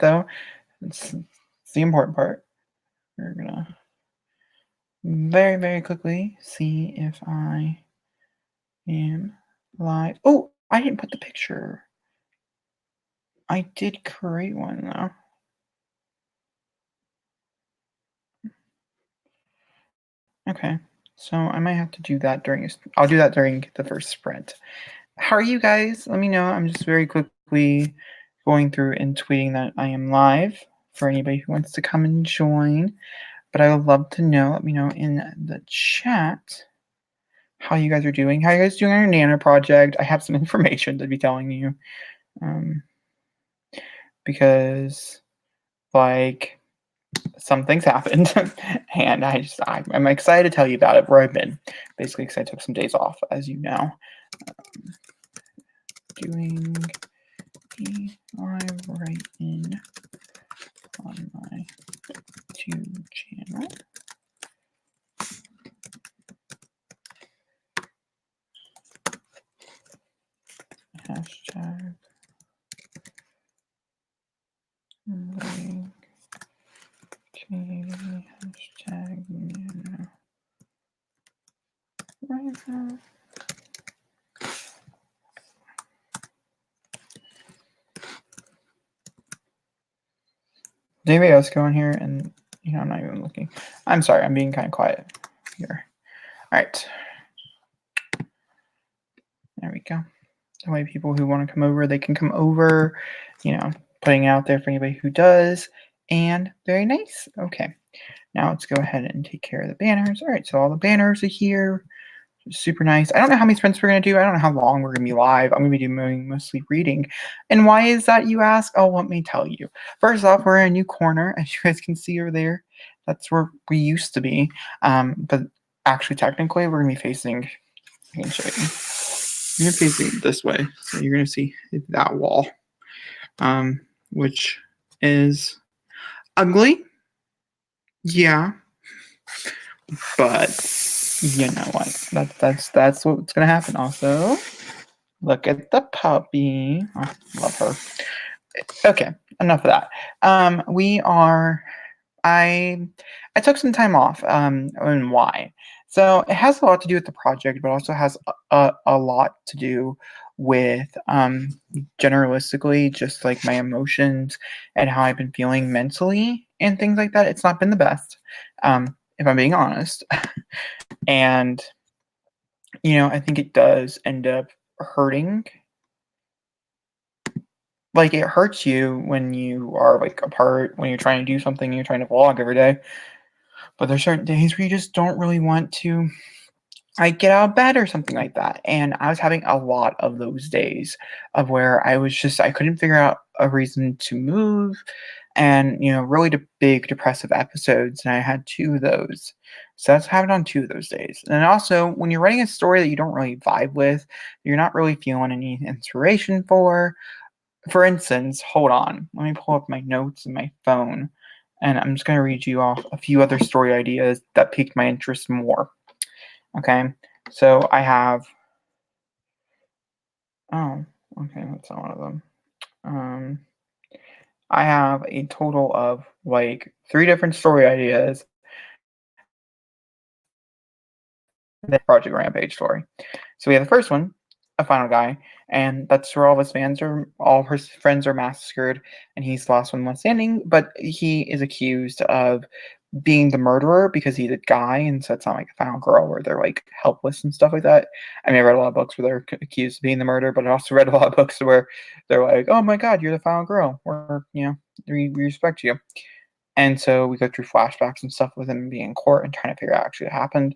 though. It's the important part. We're gonna very, very quickly see if I am live. Oh, I didn't put the picture. I did create one though. Okay, so I might have to do that I'll do that during the first sprint. How are you guys? Let me know. I'm just very quickly going through and tweeting that I am live for anybody who wants to come and join. But I would love to know. Let me know in the chat how you guys are doing. How you guys doing on your Nano project? I have some information to be telling you. Because like some things happened and I'm excited to tell you about it, where I've been. Basically, because I took some days off, as you know. Doing the live write-in on my YouTube channel. Hashtag hashtag NaNoWriMo. Did anybody else go in here? And I'm not even looking. I'm sorry, I'm being kind of quiet here. All right. There we go. That way people who want to come over, they can come over, putting it out there for anybody who does. And very nice. Okay. Now let's go ahead and take care of the banners. All right, so all the banners are here. Super nice. I don't know how many sprints we're going to do. I don't know how long we're going to be live. I'm going to be doing mostly reading. And why is that, you ask? Oh, let me tell you. First off, we're in a new corner, as you guys can see over there. That's where we used to be. But actually, technically, we're going to be facing, I can show you. You're facing this way. So you're going to see that wall, which is ugly. Yeah. But you know what? That's what's gonna happen. Also, look at the puppy. Oh, love her. Okay, enough of that. I took some time off. And why? So it has a lot to do with the project, but also has a lot to do with generalistically just like my emotions and how I've been feeling mentally and things like that. It's not been the best, if I'm being honest. And I think it does end up hurting. Like, it hurts you when you are like apart, when you're trying to do something, you're trying to vlog every day. But there's certain days where you just don't really want to get out of bed or something like that. And I was having a lot of those days of where I couldn't figure out a reason to move, and really big depressive episodes. And I had 2 of those. So that's what happened on 2 of those days. And also, when you're writing a story that you don't really vibe with, you're not really feeling any inspiration for instance, hold on, let me pull up my notes in my phone, and I'm just going to read you off a few other story ideas that piqued my interest more. Okay, so I have, oh, okay, that's not one of them. I have a total of like 3 different story ideas. The Project Rampage story. So we have the first one, a final guy, and that's where all of his friends are massacred, and he's the last one left standing, but he is accused of being the murderer because he's a guy, and so it's not like a final girl where they're like helpless and stuff like that. I mean, I read a lot of books where they're accused of being the murderer, but I also read a lot of books where they're like, oh my god, you're the final girl, or we respect you. And so we go through flashbacks and stuff with him being in court and trying to figure out actually what happened.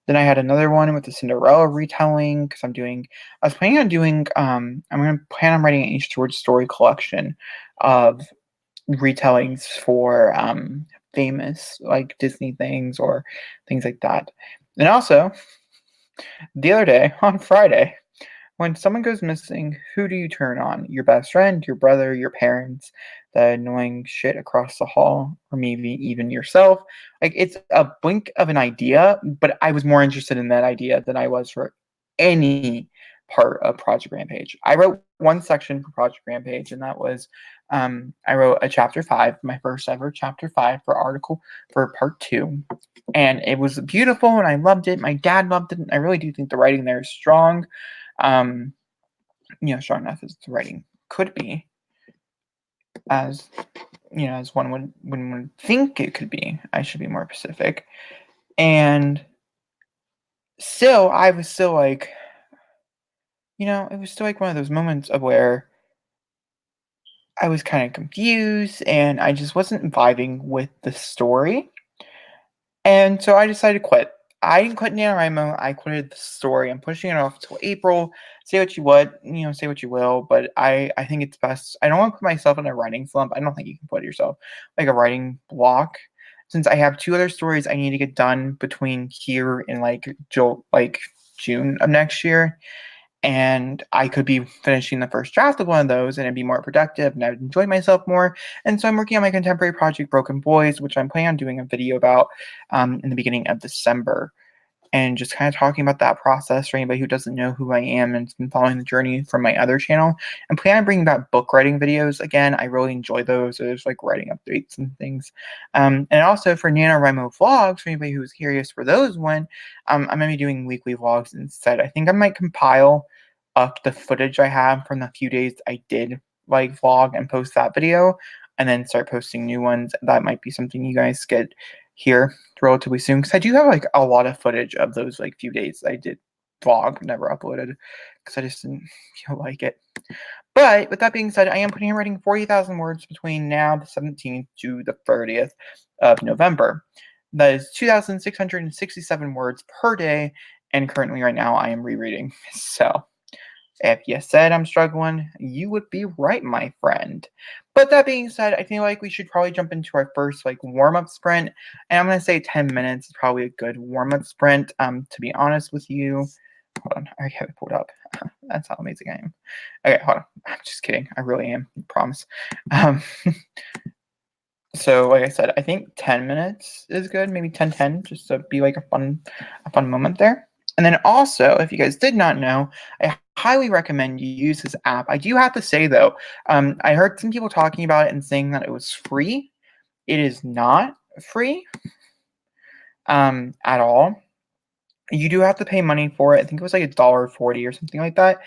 Then I had another one with the Cinderella retelling, because I was planning on doing, I'm going to plan on writing an H. George story collection of retellings for famous like Disney things or things like that. And also, the other day on Friday, when someone goes missing, who do you turn on? Your best friend, your brother, your parents, the annoying shit across the hall, or maybe even yourself? Like, it's a blink of an idea, but I was more interested in that idea than I was for any part of Project Rampage. I wrote one section for Project Rampage, and that was I wrote a chapter 5, my first ever chapter 5 for part 2, and it was beautiful, and I loved it. My dad loved it. And I really do think the writing there is strong, um, strong enough as the writing could be, as as one would think it could be. I should be more specific, and still, I was still like, it was still like one of those moments of where I was kind of confused and I just wasn't vibing with the story. And so I decided to quit. I didn't quit NaNoWriMo, I quitted the story. I'm pushing it off till April. Say what you what, say what you will, but I think it's best. I don't want to put myself in a writing slump. I don't think you can put yourself like a writing block. Since I have 2 other stories I need to get done between here and June of next year, and I could be finishing the first draft of one of those and it'd be more productive and I would enjoy myself more. And so I'm working on my contemporary project, Broken Boys, which I'm planning on doing a video about in the beginning of December, and just kind of talking about that process for anybody who doesn't know who I am and has been following the journey from my other channel. I'm planning on bringing back book writing videos again. I really enjoy those. So there's like writing updates and things. And also for NaNoWriMo vlogs, for anybody who's curious for those I'm going to be doing weekly vlogs instead. I think I might compile up the footage I have from the few days I did like vlog and post that video, and then start posting new ones. That might be something you guys get here relatively soon, because I do have like a lot of footage of those like few days I did vlog, never uploaded because I just didn't feel like it. But with that being said, I am putting in writing 40,000 words between now the 17th to the 30th of November. That is 2,667 words per day, and currently right now I am rereading. So if you said I'm struggling, you would be right, my friend. But that being said, I feel like we should probably jump into our first like warm-up sprint. And I'm gonna say 10 minutes is probably a good warm-up sprint. To be honest with you. Hold on, I already have it pulled up. That's how amazing I am. Okay, hold on. I'm just kidding. I really am. I promise. Um, so like I said, I think 10 minutes is good, maybe 10-10, just to be like a fun moment there. And then also, if you guys did not know, I highly recommend you use this app. I do have to say though, I heard some people talking about it and saying that it was free. It is not free at all. You do have to pay money for it. I think it was like $1.40 or something like that.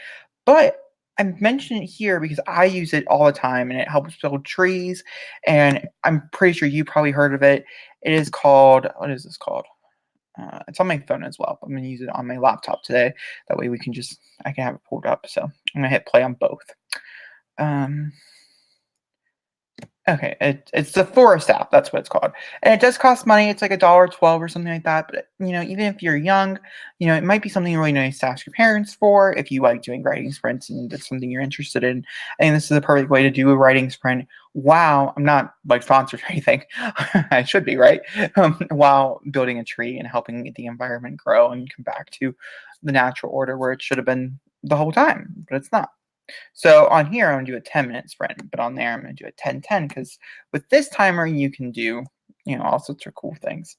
But I mention it here because I use it all the time and it helps build trees. And I'm pretty sure you probably heard of it. It is called, what is this called? It's on my phone as well. I'm going to use it on my laptop today. That way I can have it pulled up. So I'm going to hit play on both. Okay, it's the Forest app. That's what it's called, and it does cost money. It's like $1.12 or something like that. But even if you're young, it might be something really nice to ask your parents for if you like doing writing sprints and that's something you're interested in. And this is the perfect way to do a writing sprint. Wow, I'm not like sponsored or anything. I should be, right? While building a tree and helping the environment grow and come back to the natural order where it should have been the whole time, but it's not. So on here, I'm going to do a 10-minute sprint, but on there, I'm going to do a 10-10 because with this timer, you can do, all sorts of cool things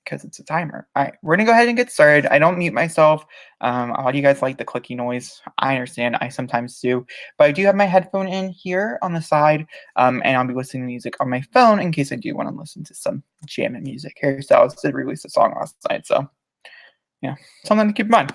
because it's a timer. All right, we're going to go ahead and get started. I don't mute myself. A lot of you guys like the clicky noise. I understand. I sometimes do. But I do have my headphone in here on the side, and I'll be listening to music on my phone in case I do want to listen to some jamming music. Harry Styles did release a song last night, so yeah, something to keep in mind.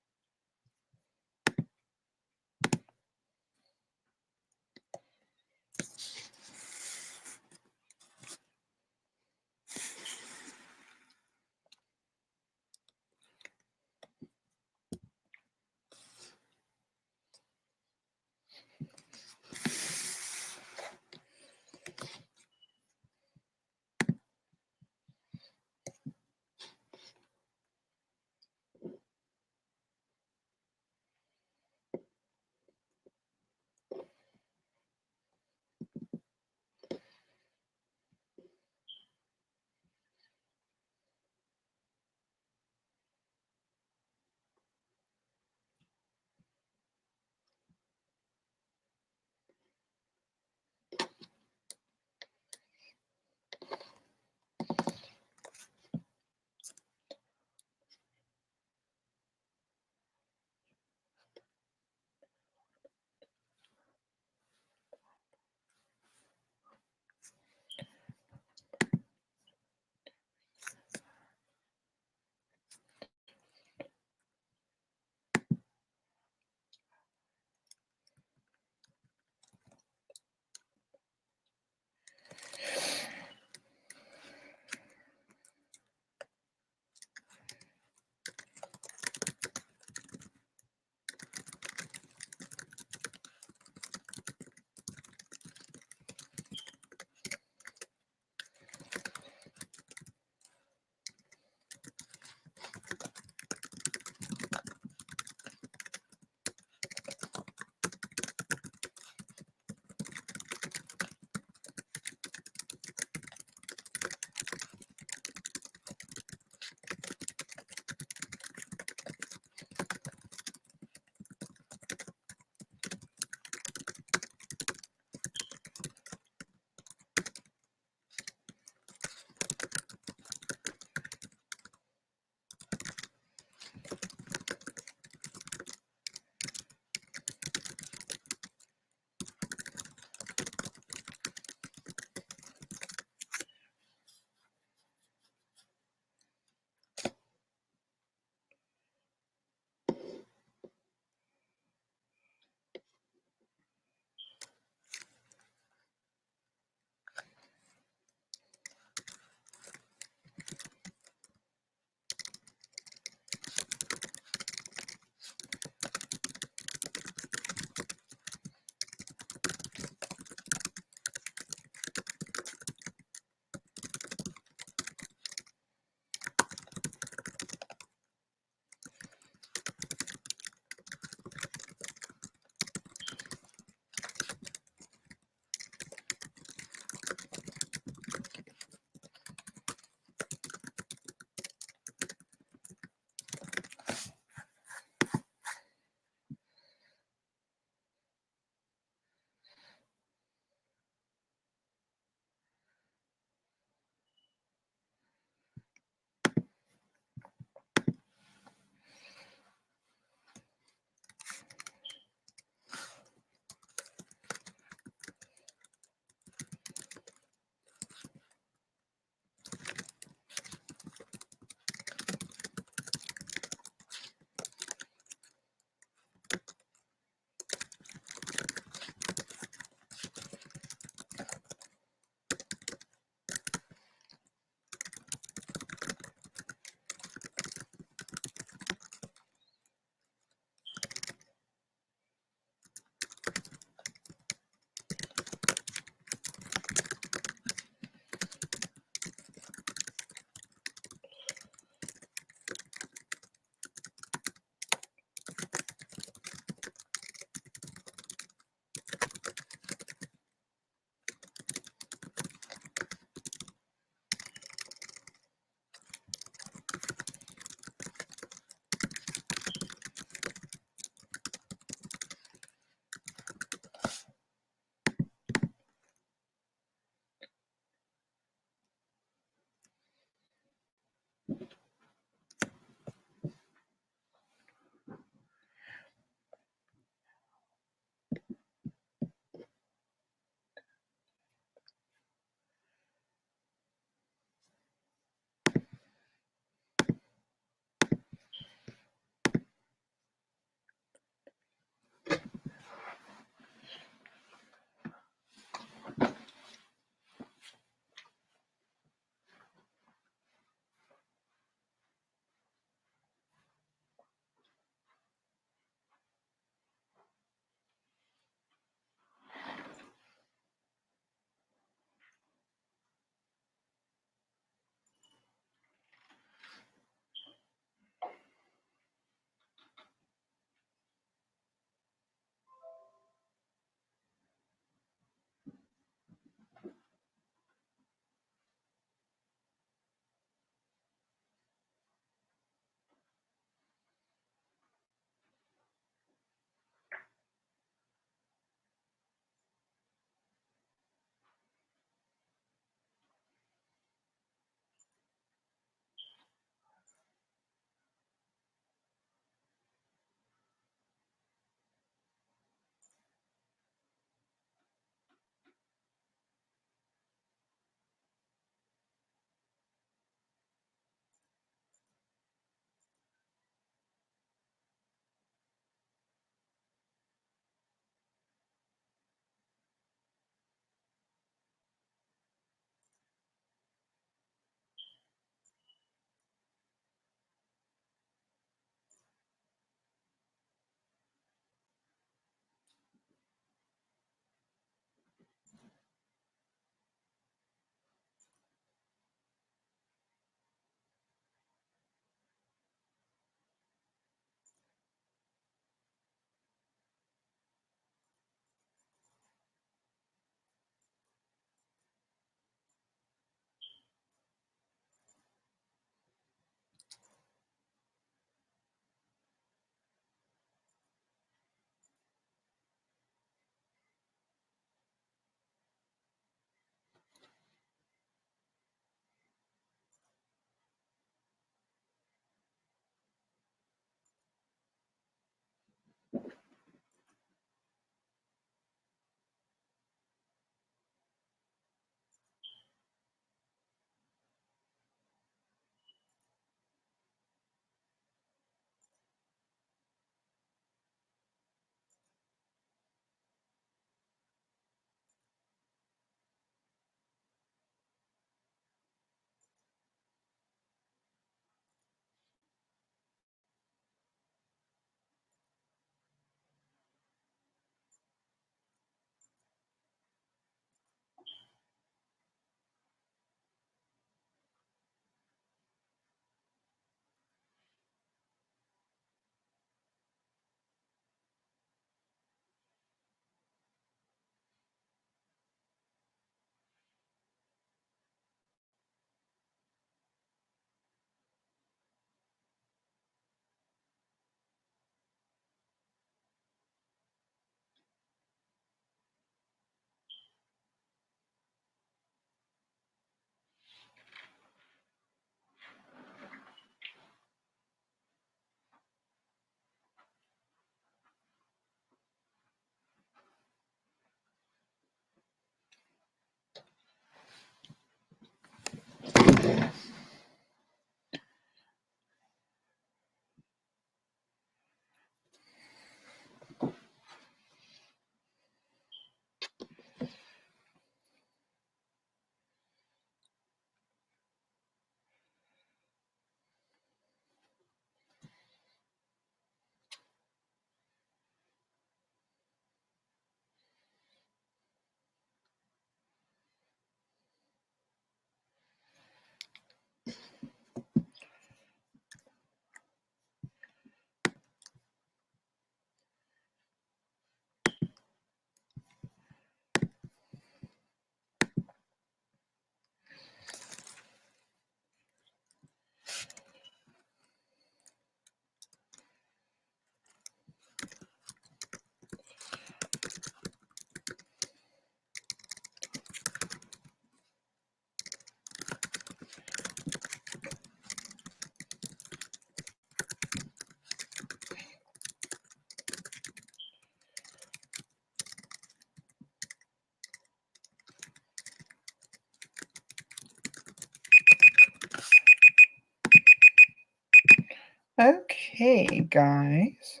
Okay, guys.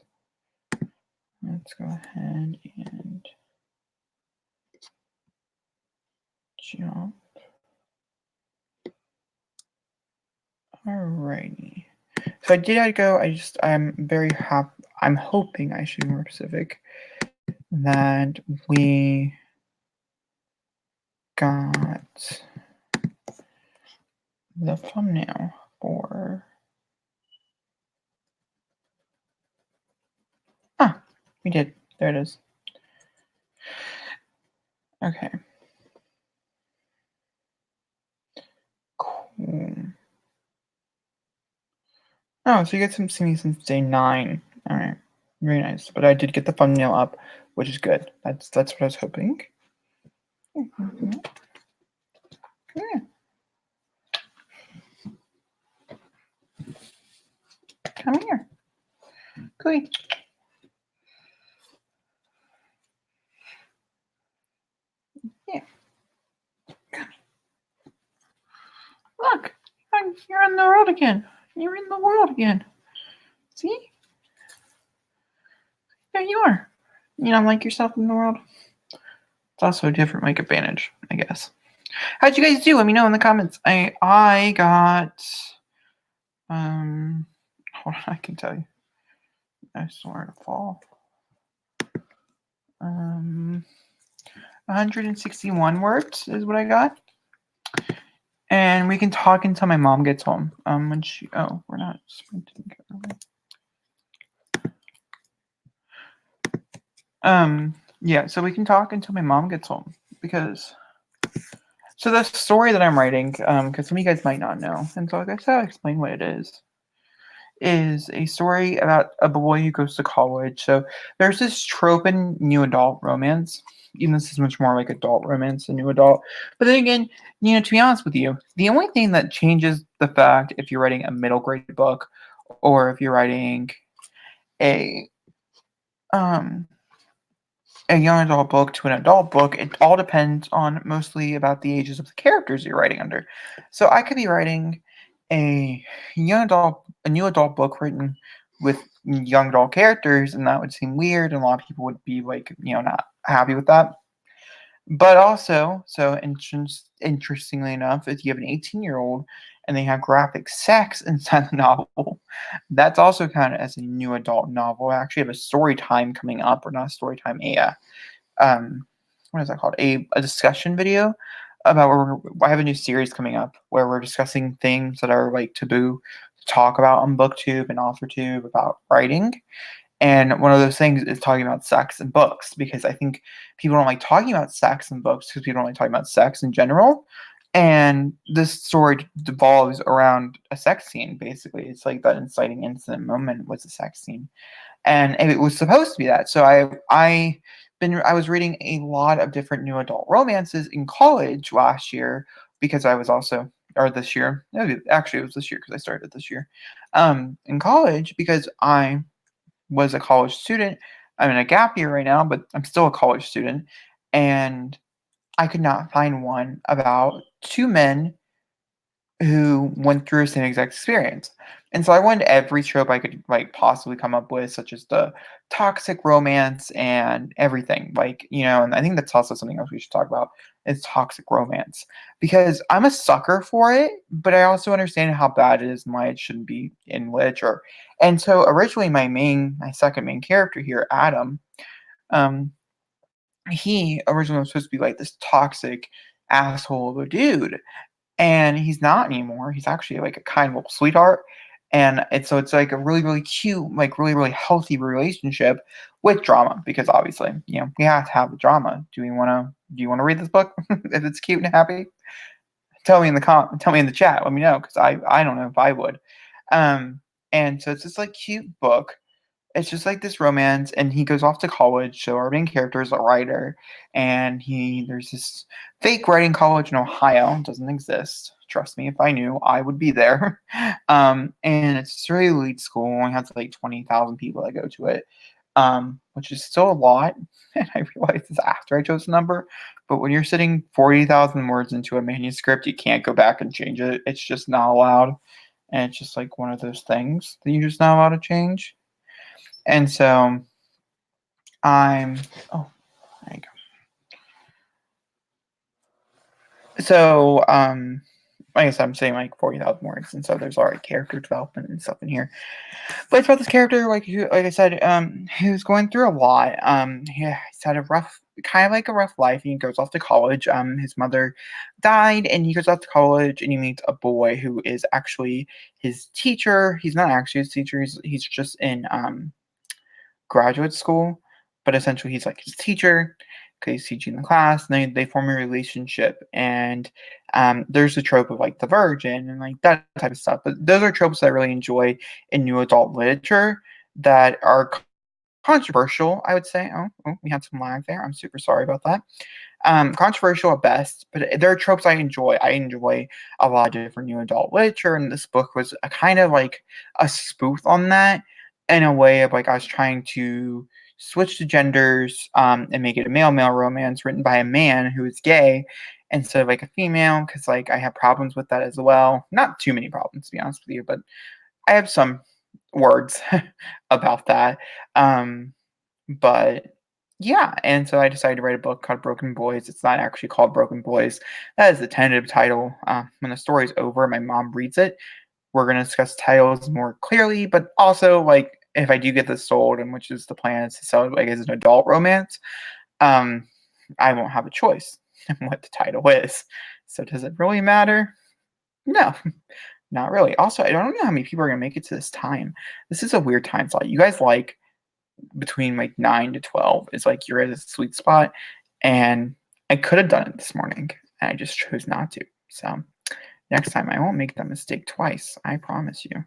Let's go ahead and jump. Alrighty. So I did go. I'm very happy. I'm hoping, I should be more specific, that we got the thumbnail for. Ah, we did. There it is. Okay. Cool. Oh, so you get some see me since day 9. All right, very nice. But I did get the thumbnail up, which is good. That's what I was hoping. Come here. Come here. Cooey. Yeah. Look, you're in the world again. You're in the world again. See? There you are. You don't like yourself in the world? It's also a different mic advantage, I guess. How'd you guys do? Let me know in the comments. I got hold on, I can tell you. I swear to fall. 161 words is what I got. And we can talk until my mom gets home. When she we're not sprinting. Yeah, so we can talk until my mom gets home because so the story that I'm writing, because some of you guys might not know, and so I guess I'll explain what it is a story about a boy who goes to college. So there's this trope in new adult romance. Even this is much more like adult romance than new adult. But then again, to be honest with you, the only thing that changes the fact if you're writing a middle grade book or if you're writing a a young adult book to an adult book, it all depends on mostly about the ages of the characters you're writing under. So I could be writing a a new adult book written with young adult characters, and that would seem weird, and a lot of people would be like, not happy with that. But also, so interestingly enough, if you have an 18-year-old and they have graphic sex inside the novel, that's also counted as a new adult novel. I actually have a story time coming up, or not a story time, what is that called? A discussion video about I have a new series coming up where we're discussing things that are like taboo to talk about on BookTube and AuthorTube about writing. And one of those things is talking about sex in books because I think people don't like talking about sex in books because people don't like talking about sex in general. And this story devolves around a sex scene, basically. It's like that inciting incident moment was a sex scene. And it was supposed to be that. So I was reading a lot of different new adult romances in college last year because I was also or this year. Actually, it was this year because I started this year. In college because I was a college student. I'm in a gap year right now, but I'm still a college student. And I could not find one about two men who went through the same exact experience. And so I wanted every trope I could like possibly come up with, such as the toxic romance and everything. And I think that's also something else we should talk about is toxic romance. Because I'm a sucker for it, but I also understand how bad it is and why it shouldn't be in literature. And so originally my second main character here, Adam, um, he originally was supposed to be like this toxic asshole of a dude and he's not anymore. He's actually like a kind little sweetheart, and it's like a really really cute, like really really healthy relationship with drama because obviously we have to have the drama. Do you want to read this book if it's cute and happy? Tell me in the chat. Let me know because I don't know if I would. And so it's this like cute book. It's just like this romance, and he goes off to college. So our main character is a writer, and there's this fake writing college in Ohio. It doesn't exist. Trust me, if I knew, I would be there. And it's this really elite school. Only has like 20,000 people that go to it, which is still a lot. And I realized this after I chose the number. But when you're sitting 40,000 words into a manuscript, you can't go back and change it. It's just not allowed. and it's just like one of those things that you're just not allowed to change. And so I'm oh, there you go. So like I said, I'm saying like 40,000 words, and so there's already character development and stuff in here. But it's about this character, like I said, who's going through a lot. He's had a rough, kind of like a rough life. He goes off to college. His mother died, and he goes off to college, and he meets a boy who is actually his teacher. He's not actually his teacher. He's just in graduate school, but essentially he's like his teacher because he's teaching the class, and they form a relationship. And there's the trope of like the virgin and like that type of stuff. But those are tropes that I really enjoy in new adult literature that are controversial, I would say. Oh, we had some lag there. I'm super sorry about that. Controversial at best, but there are tropes I enjoy. I enjoy a lot of different new adult literature, and this book was a kind of like a spoof on that in a way of like I was trying to switch the genders and make it a male-male romance written by a man who is gay instead of like a female, because like I have problems with that as well. Not too many problems, to be honest with you, but I have some words about that. But yeah, and so I decided to write a book called Broken Boys. It's not actually called Broken Boys. That is the tentative title. When the story's over, my mom reads it. We're going to discuss titles more clearly, but also, like, if I do get this sold, and which is the plan, is to sell it like as an adult romance, I won't have a choice in what the title is. So does it really matter? No, not really. Also, I don't know how many people are going to make it to this time. This is a weird time slot. You guys like between like 9 to 12 is like you're at a sweet spot, and I could have done it this morning and I just chose not to. So next time I won't make that mistake twice, I promise you.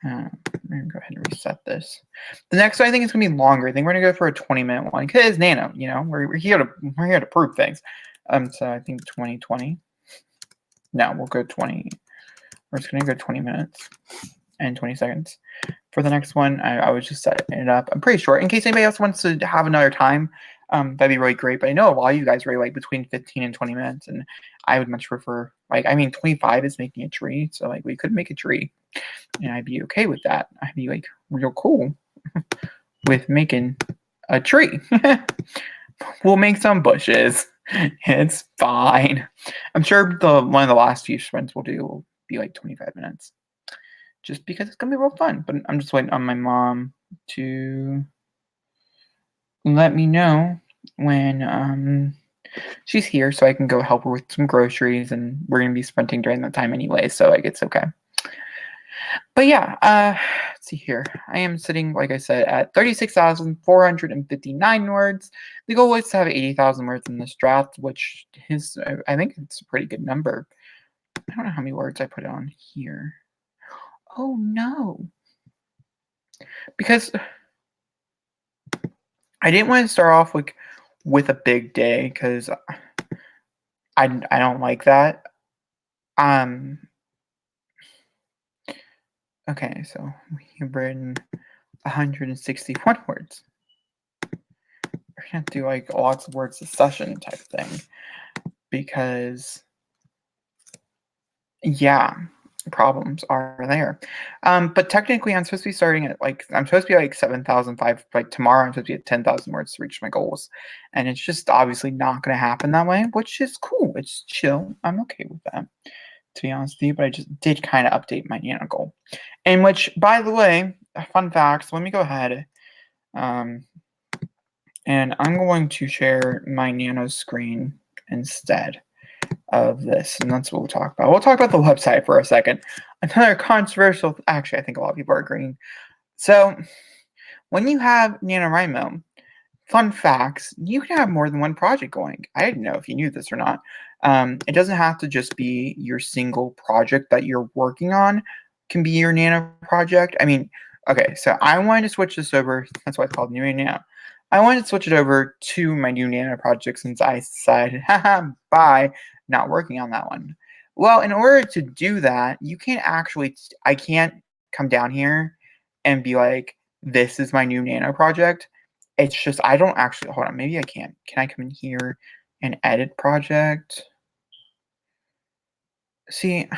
I'm gonna go ahead and reset this. The next one I think is gonna be longer. I think we're gonna go for a 20-minute one because it's Nano. You know, we're here to prove things. So I think 2020. No, we'll go 20. We're just gonna go 20 minutes and 20 seconds. For the next one, I was just setting it up. I'm pretty short. In case anybody else wants to have another time, that'd be really great. But I know a lot of you guys really like between 15 and 20 minutes, and I would much prefer, like, I mean, 25 is making a tree, so like we could make a tree, and I'd be okay with that. I'd be like real cool with making a tree. We'll make some bushes. It's fine. I'm sure one of the last few sprints we'll do will be like 25 minutes. Just because it's gonna be real fun. But I'm just waiting on my mom to let me know when she's here so I can go help her with some groceries, and we're gonna be sprinting during that time anyway, so like it's okay. But yeah, let's see here. I am sitting, like I said, at 36,459 words. The goal is to have 80,000 words in this draft, which is, I think it's a pretty good number. I don't know how many words I put on here. Oh no. Because I didn't want to start off like with a big day because I don't like that. Okay, so we've written 161 words. We're gonna do like lots of words a session type thing because yeah, problems are there. But technically I'm supposed to be starting at like I'm supposed to be like 7,005 like tomorrow I'm supposed to be at 10,000 words to reach my goals. And it's just obviously not gonna happen that way, which is cool. It's chill. I'm okay with that, to be honest with you, but I just did kind of update my Nano goal. In which, by the way, a fun fact, so let me go ahead and I'm going to share my Nano screen instead of this, and that's what we'll talk about. We'll talk about the website for a second. Another controversial, actually, I think a lot of people are agreeing. So, when you have NaNoWriMo, fun facts, you can have more than one project going. I didn't know if you knew this or not. It doesn't have to just be your single project that you're working on, can be your Nano project. I mean, okay, so I wanted to switch this over. That's why it's called New Nano. I wanted to switch it over to my new Nano project since I decided, haha, bye, not working on that one. Well, in order to do that, you can't actually, I can't come down here and be like, this is my new Nano project. It's just, I don't actually, hold on, maybe I can. Can I come in here and edit project? See,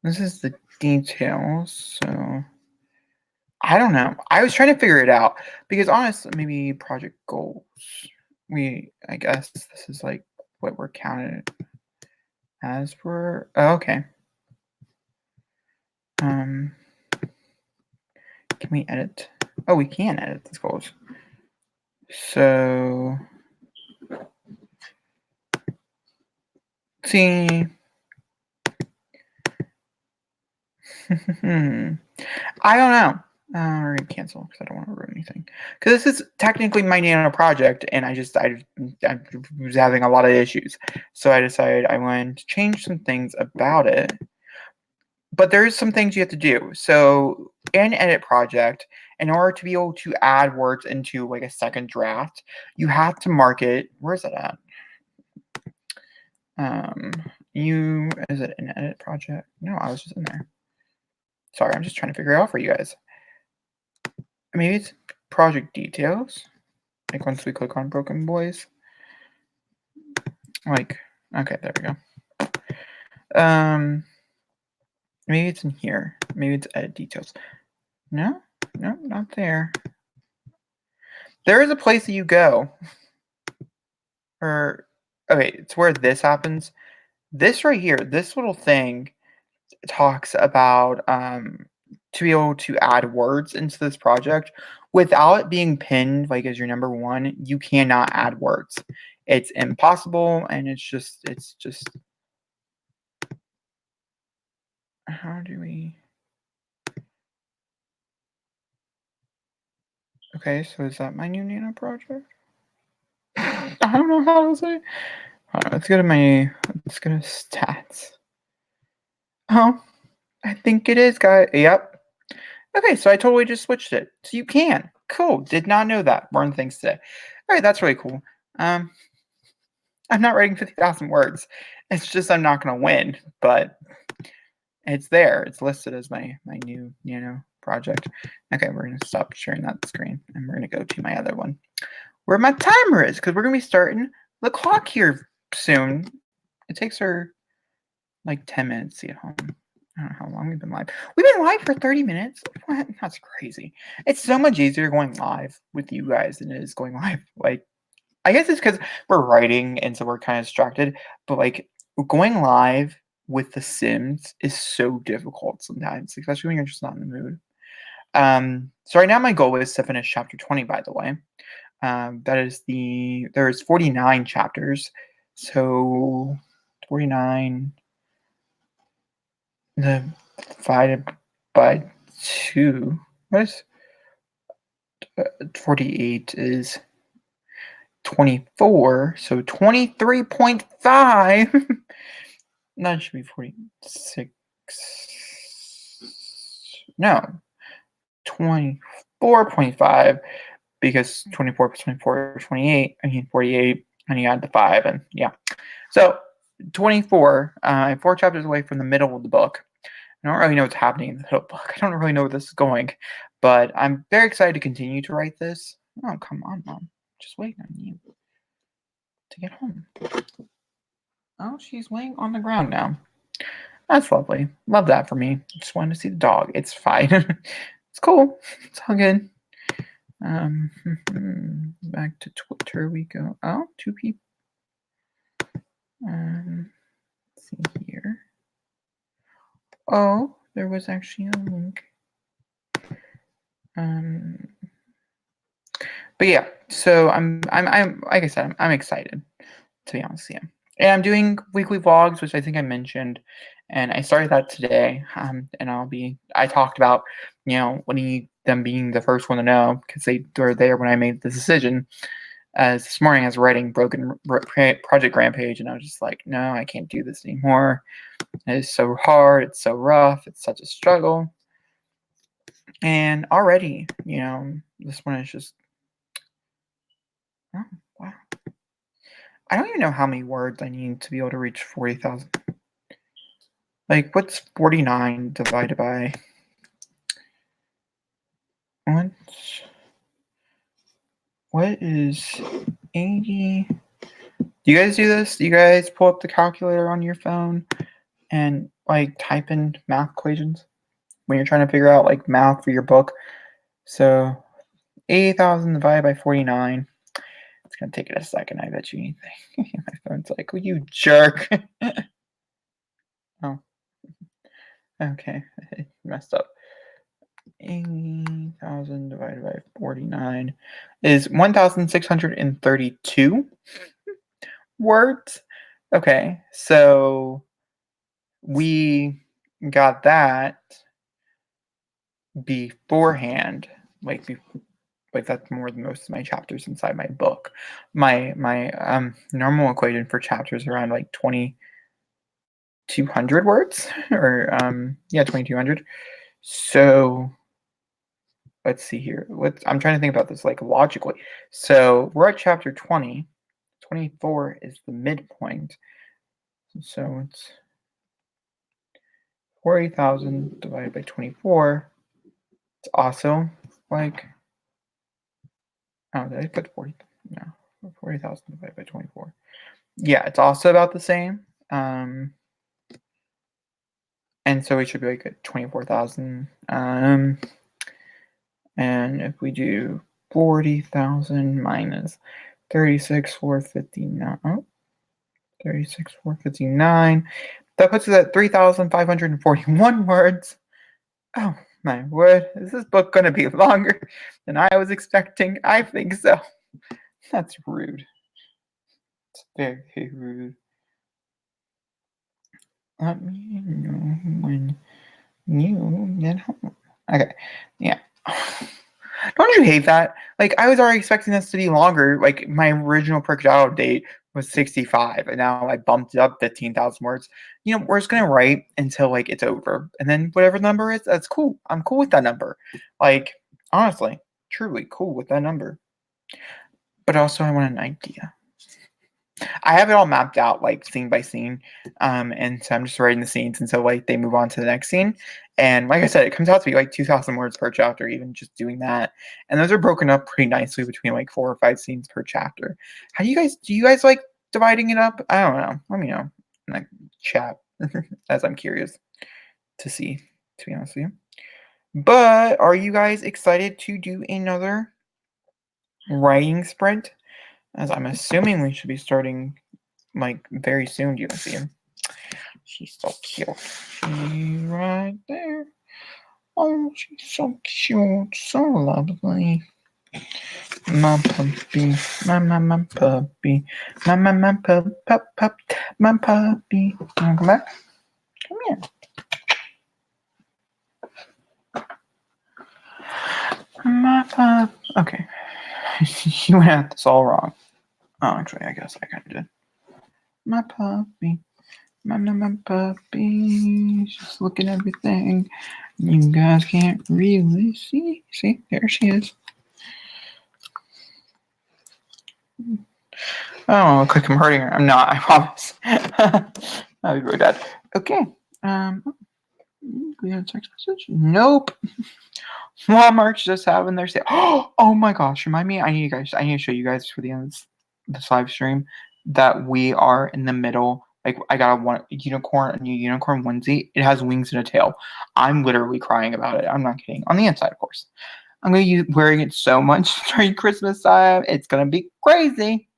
This is the details, so I don't know. I was trying to figure it out because honestly, maybe project goals. I guess this is like what we're counted as for. Oh, okay. Can we edit? Oh, we can edit these goals. So, see. I don't know. We're gonna cancel because I don't want to ruin anything. Because this is technically my Nano project, and I was having a lot of issues, so I decided I wanted to change some things about it. But there's some things you have to do. So in edit project, in order to be able to add words into like a second draft, you have to mark it. Where is it at? Is it an edit project? No, I was just in there. Sorry, I'm just trying to figure it out for you guys. Maybe it's project details. Like once we click on Broken Boys. Like, okay, there we go. Maybe it's in here. Maybe it's edit details. No, not there. There is a place that you go. Or okay, it's where this happens. This right here, this little thing talks about to be able to add words into this project without it being pinned like as your number one. You cannot add words. It's impossible, and it's just how do we? Okay, so is that my new Nano project? I don't know how to say. Let's go to stats. Oh, I think it is, guys. Yep. Okay, so I totally just switched it. So you can. Cool. Did not know that. Learned things today. All right, that's really cool. I'm not writing 50,000 words. It's just I'm not going to win, but it's there. It's listed as my new project. Okay, we're going to stop sharing that screen, and we're going to go to my other one where my timer is, because we're going to be starting the clock here soon. It takes her like 10 minutes to get home. I don't know how long we've been live. We've been live for 30 minutes. What? That's crazy. It's so much easier going live with you guys than it is going live. Like, I guess it's because we're writing and so we're kind of distracted. But like going live with The Sims is so difficult sometimes, especially when you're just not in the mood. So right now my goal is to finish chapter 20, by the way. There's 49 chapters. So 49 divided by 2. What is 48 is 24, so 23.5. That should be 46. No, 24.5, because 24 plus 24 is 28. I mean 48, and you add the 5, and yeah. So 24. I'm 4 chapters away from the middle of the book. I don't really know what's happening in the middle of the book. I don't really know where this is going, but I'm very excited to continue to write this. Oh, come on, Mom. Just waiting on you to get home. Oh, she's laying on the ground now. That's lovely. Love that for me. Just wanted to see the dog. It's fine. It's cool. It's all good. Back to Twitter we go. Oh, 2 people. Let's see here. Oh, there was actually a link. But yeah, so I'm like I said, I'm excited, to be honest with you. And I'm doing weekly vlogs, which I think I mentioned, and I started that today. And I talked about, wanting them being the first one to know, because they were there when I made the decision. As this morning I was writing Project Rampage, and I was just like, no, I can't do this anymore. It is so hard. It's so rough. It's such a struggle. And already, this one is just, oh, wow. I don't even know how many words I need to be able to reach 40,000. Like, what's 49 divided by? What is 80? Do you guys do this? Do you guys pull up the calculator on your phone and like type in math equations when you're trying to figure out like math for your book. So 80,000 divided by 49. It's gonna take it a second, I bet you anything. My phone's like, "Well, you jerk." Oh, okay, I messed up. 80,000 divided by 49 is 1,632 words. Okay, so we got that beforehand. Like, that's more than most of my chapters inside my book. My normal equation for chapters around like 2,200 words, or yeah, 2,200. So let's see here. I'm trying to think about this like logically. So we're at chapter 20. 24 is the midpoint. So it's 40,000 divided by 24. It's also like, oh, did I put 40? No, 40,000 divided by 24. Yeah, it's also about the same. And so we should be like at 24,000. And if we do 40,000 minus 36,459, 36,459, that puts us at 3,541 words. Oh my word, is this book going to be longer than I was expecting? I think so. That's rude. It's very, very rude. Let me know when you get home. Okay, yeah. Don't you hate that? Like, I was already expecting this to be longer. Like, my original projectile date was 65, and now I bumped it up 15,000 words. You know, we're just gonna write until like it's over, and then whatever the number is, that's cool. I'm cool with that number. Like, honestly, truly cool with that number. But also, I want an idea. I have it all mapped out, like scene by scene, and so I'm just writing the scenes until like they move on to the next scene. And like I said, it comes out to be like 2,000 words per chapter, even just doing that. And those are broken up pretty nicely between like 4 or 5 scenes per chapter. How do you guys like dividing it up? I don't know. Let me know in the chat, as I'm curious to see. To be honest with you, but are you guys excited to do another writing sprint? As I'm assuming we should be starting like very soon. Do you see him? She's so cute. She's right there. Oh, she's so cute, so lovely. My puppy, my puppy, my pup, my puppy. Come back. Come here. My pup. Okay. You went at this all wrong. Oh, actually, I guess I kind of did. My puppy. My puppy. Just looking at everything. You guys can't really see. See, there she is. Oh, look like I'm hurting her. I'm not, I promise. That'd be really bad. Okay. We got a text message? Nope. Walmart's just having their sale. Oh my gosh, remind me, I need to show you guys for the end of this live stream that we are in the middle. Like, I got a new unicorn onesie. It has wings and a tail. I'm literally crying about it. I'm not kidding. On the inside, of course. I'm going to be wearing it so much during Christmas time. It's going to be crazy.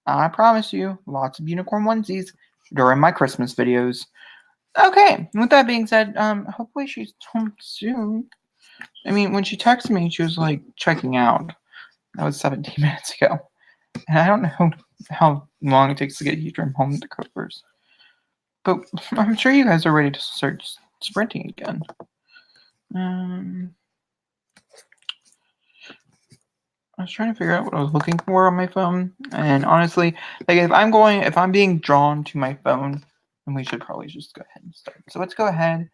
I promise you. Lots of unicorn onesies during my Christmas videos. Okay, with that being said, hopefully she's home soon. I mean, when she texted me, she was like checking out. That was 17 minutes ago. And I don't know how long it takes to get you from home to Coopers. But I'm sure you guys are ready to start sprinting again. I was trying to figure out what I was looking for on my phone. And honestly, like if I'm being drawn to my phone, then we should probably just go ahead and start. So let's go ahead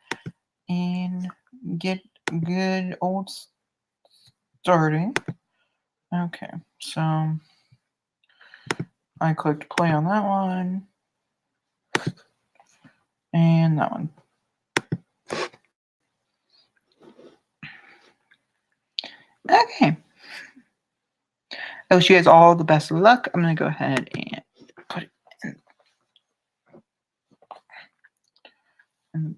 and get good old starting. Okay, so I clicked play on that one. And that one. Okay. I wish you guys all the best of luck. I'm going to go ahead and put it in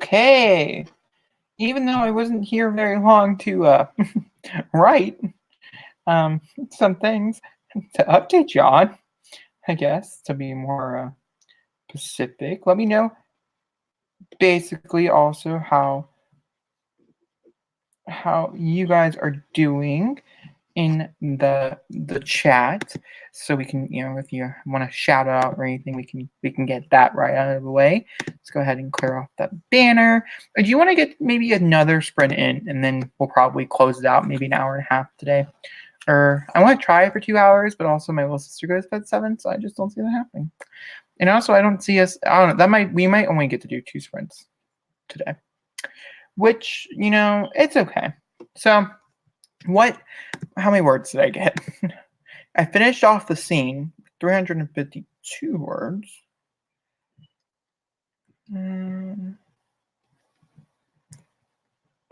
Okay. Even though I wasn't here very long to write some things to update you on, I guess, to be more specific, let me know basically also how you guys are doing in the chat, so we can, if you want to shout out or anything, we can get that right out of the way. Let's go ahead and clear off that banner. Or do you want to get maybe another sprint in, and then we'll probably close it out maybe an hour and a half today? Or I want to try it for 2 hours, but also my little sister goes at 7, so I just don't see that happening. And also, I don't see us. I don't know. We might only get to do 2 sprints today, which it's okay. So, how many words did I get? I finished off the scene, 352 words.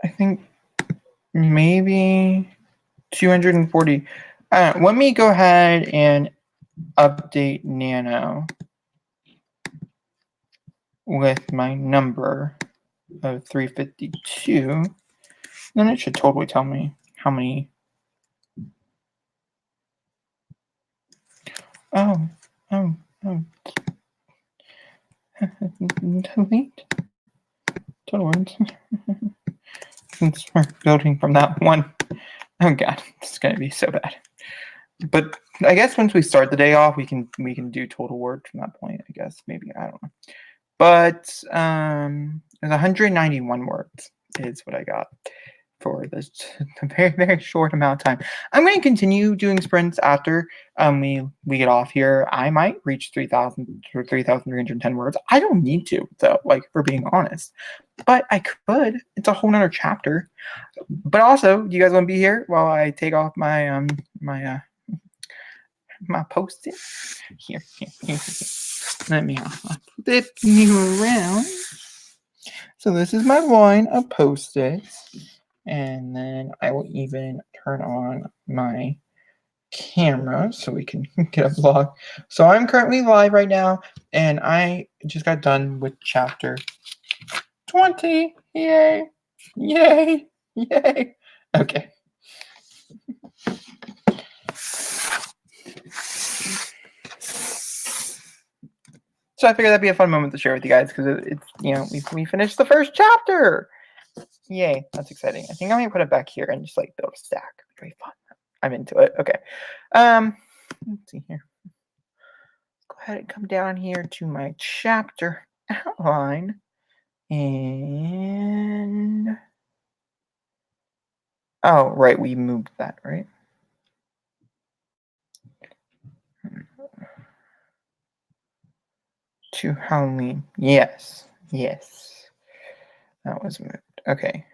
I think maybe 240. Let me go ahead and update Nano with my number of 352. Then it should totally tell me how many. Oh. Delete. Total words. Since we're building from that one. Oh god, this is gonna be so bad. But I guess once we start the day off, we can do total words from that point. I guess maybe, I don't know. But there's 191 words is what I got for this a very, very short amount of time. I'm going to continue doing sprints after we get off here. I might reach 3,000 or 3,310 words. I don't need to, though, like, for being honest. But I could. It's a whole nother chapter. But also, you guys want to be here while I take off my my post-it? Here. Let me flip you around. So this is my line of post-its. And then I will even turn on my camera so we can get a vlog. So I'm currently live right now, and I just got done with chapter 20. Yay! Yay! Yay! Okay. So I figured that'd be a fun moment to share with you guys because it's we finished the first chapter. Yay, that's exciting. I think I'm gonna put it back here and just like build a stack. Very fun. I'm into it. Okay. Let's see here. Go ahead and come down here to my chapter outline. And oh, right, we moved that, right? To Halloween. Yes. That was moved. Okay.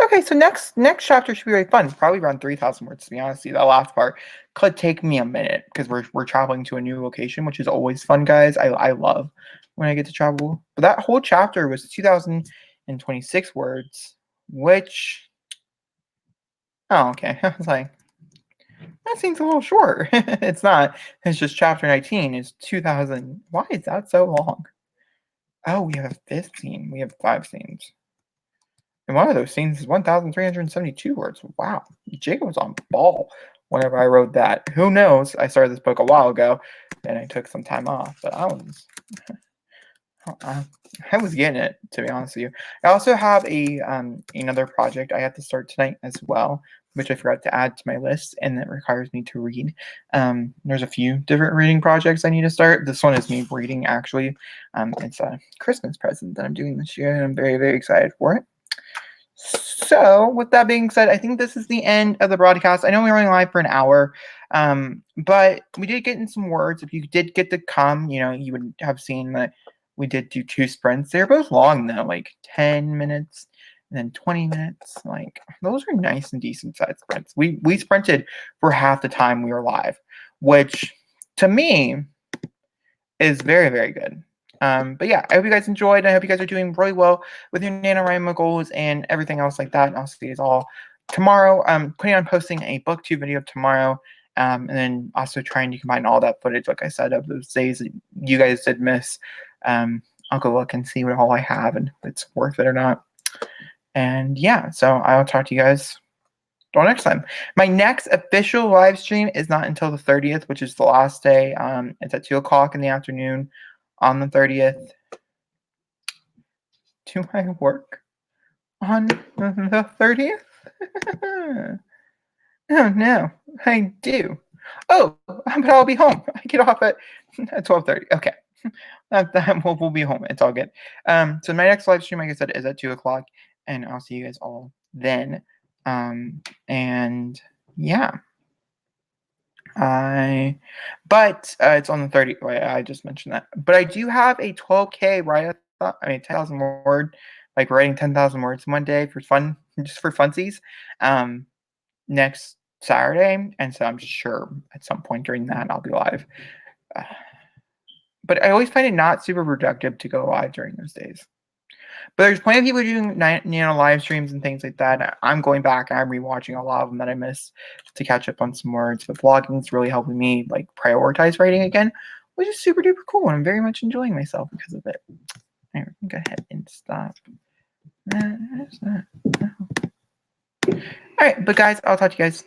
Okay, so next chapter should be really fun. Probably around 3,000 words, to be honest. That last part could take me a minute because we're traveling to a new location, which is always fun, guys. I love when I get to travel. But that whole chapter was 2,026 words, which okay. I was like, that seems a little short. It's not. It's just chapter 19 is 2,000. Why is that so long? Oh, we have a 5th scene. We have 5 scenes. And one of those scenes is 1,372 words. Wow. Jacob was on ball whenever I wrote that. Who knows? I started this book a while ago, and I took some time off, but I was getting it, to be honest with you. I also have another project I have to start tonight as well, which I forgot to add to my list, and that requires me to read. There's a few different reading projects I need to start. This one is me reading, actually. It's a Christmas present that I'm doing this year, and I'm very, very excited for it. So, with that being said, I think this is the end of the broadcast. I know we were only live for an hour, but we did get in some words. If you did get to come, you would have seen that we did do 2 sprints. They're both long, though, like 10 minutes and then 20 minutes. Like, those are nice and decent sized sprints. We sprinted for half the time we were live, which to me is very, very good. But yeah, I hope you guys enjoyed. I hope you guys are doing really well with your NaNoWriMo goals and everything else like that. And I'll see you all tomorrow, I'm planning on posting a booktube video tomorrow, and then also trying to combine all that footage, like I said, of those days that you guys did miss. I'll go look and see what all I have and if it's worth it or not. And yeah, so I'll talk to you guys until next time. My next official live stream is not until the 30th, which is the last day. It's at 2 o'clock in the afternoon on the 30th. Do I work on the 30th? Oh no, I do. Oh, but I'll be home. I get off at 12:30. Okay. We'll be home. It's all good. So my next live stream, like I said, is at 2 o'clock, and I'll see you guys all then. And yeah. It's on the 30th. I just mentioned that. But I do have a 12K write 10,000 word, like writing 10,000 words one day for fun, just for funsies, next Saturday. And so I'm sure at some point during that I'll be live. But I always find it not super productive to go live during those days. But there's plenty of people doing live streams and things like that. I'm going back and I'm rewatching a lot of them that I missed to catch up on some words. But blogging is really helping me like prioritize writing again, which is super duper cool. And I'm very much enjoying myself because of it. Anyway, go ahead and stop. All right, but guys, I'll talk to you guys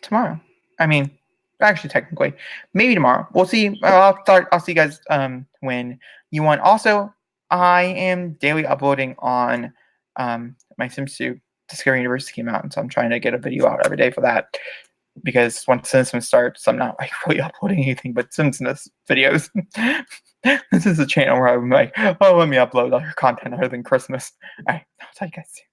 tomorrow. I mean, actually, technically, maybe tomorrow. We'll see. I'll see you guys when you want. Also, I am daily uploading on my Sims 2 Discovery University came out, and so I'm trying to get a video out every day for that. Because once Sims starts, I'm not like really uploading anything but Sims videos. This is a channel where I'm like, oh, let me upload other content other than Christmas. All right, I'll talk to you guys soon.